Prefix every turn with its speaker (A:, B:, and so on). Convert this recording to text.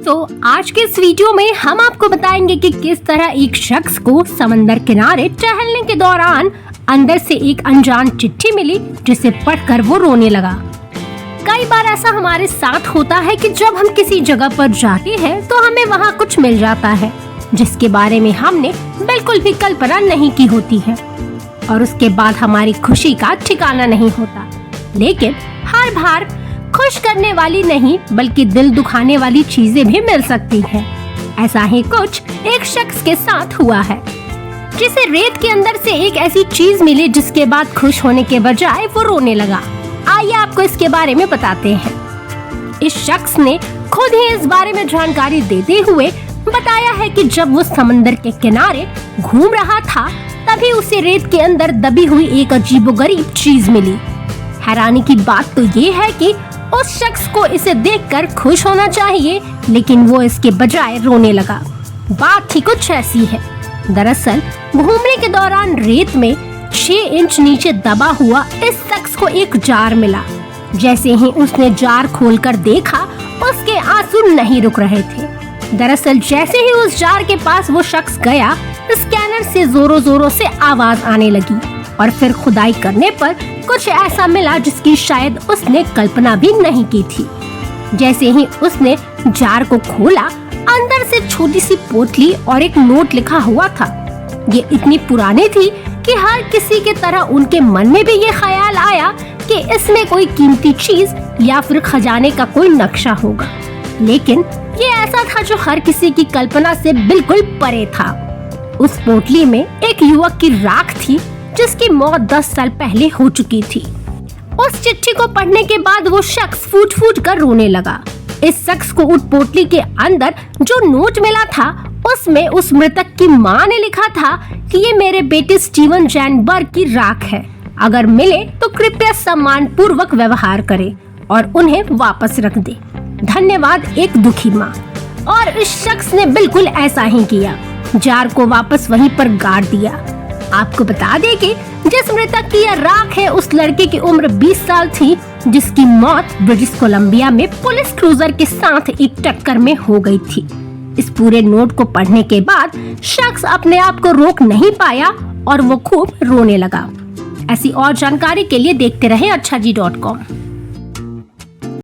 A: तो आज के इस वीडियो में हम आपको बताएंगे कि किस तरह एक शख्स को समंदर किनारे टहलने के दौरान अंदर से एक अनजान चिट्ठी मिली, जिसे पढ़कर वो रोने लगा। कई बार ऐसा हमारे साथ होता है कि जब हम किसी जगह पर जाते हैं तो हमें वहाँ कुछ मिल जाता है जिसके बारे में हमने बिल्कुल भी कल्पना नहीं की होती है, और उसके बाद हमारी खुशी का ठिकाना नहीं होता। लेकिन हर बार खुश करने वाली नहीं बल्कि दिल दुखाने वाली चीजें भी मिल सकती हैं। ऐसा ही कुछ एक शख्स के साथ हुआ है, जिसे रेत के अंदर से एक ऐसी चीज मिली जिसके बाद खुश होने के बजाय वो रोने लगा। आइए आपको इसके बारे में बताते हैं। इस शख्स ने खुद ही इस बारे में जानकारी देते हुए बताया है कि जब वो समंदर के किनारे घूम रहा था तभी उसे रेत के अंदर दबी हुई एक अजीबोगरीब चीज मिली। हैरानी की बात तो ये है कि उस शख्स को इसे देखकर खुश होना चाहिए, लेकिन वो इसके बजाय रोने लगा। बात ही कुछ ऐसी है। दरअसल घूमने के दौरान रेत में 6 इंच नीचे दबा हुआ इस शख्स को एक जार मिला। जैसे ही उसने जार खोलकर देखा, उसके आंसू नहीं रुक रहे थे। दरअसल जैसे ही उस जार के पास वो शख्स गया, स्कैनर से जोरों जोरों से आवाज आने लगी और फिर खुदाई करने पर कुछ ऐसा मिला जिसकी शायद उसने कल्पना भी नहीं की थी। जैसे ही उसने जार को खोला, अंदर से छोटी सी पोटली और एक नोट लिखा हुआ था। ये इतनी पुरानी थी कि हर किसी के तरह उनके मन में भी ये ख्याल आया कि इसमें कोई कीमती चीज या फिर खजाने का कोई नक्शा होगा। लेकिन ये ऐसा था जो हर किसी की कल्पना से बिल्कुल परे था। उस पोटली में एक युवक की राख थी जिसकी मौत 10 साल पहले हो चुकी थी। उस चिट्ठी को पढ़ने के बाद वो शख्स फूट फूट कर रोने लगा। इस शख्स को उस पोटली के अंदर जो नोट मिला था, उसमें उस मृतक की मां ने लिखा था कि ये मेरे बेटे स्टीवन जैनबर्ग की राख है, अगर मिले तो कृपया सम्मान पूर्वक व्यवहार करे और उन्हें वापस रख दे। धन्यवाद, एक दुखी माँ। और इस शख्स ने बिल्कुल ऐसा ही किया, जार को वापस वहीं पर गाड़ दिया। आपको बता दें कि जिस मृतक की यह राख है, उस लड़के की उम्र 20 साल थी, जिसकी मौत ब्रिटिश कोलंबिया में पुलिस क्रूजर के साथ एक टक्कर में हो गई थी। इस पूरे नोट को पढ़ने के बाद शख्स अपने आप को रोक नहीं पाया और वो खूब रोने लगा। ऐसी और जानकारी के लिए देखते रहें अच्छाजी.com।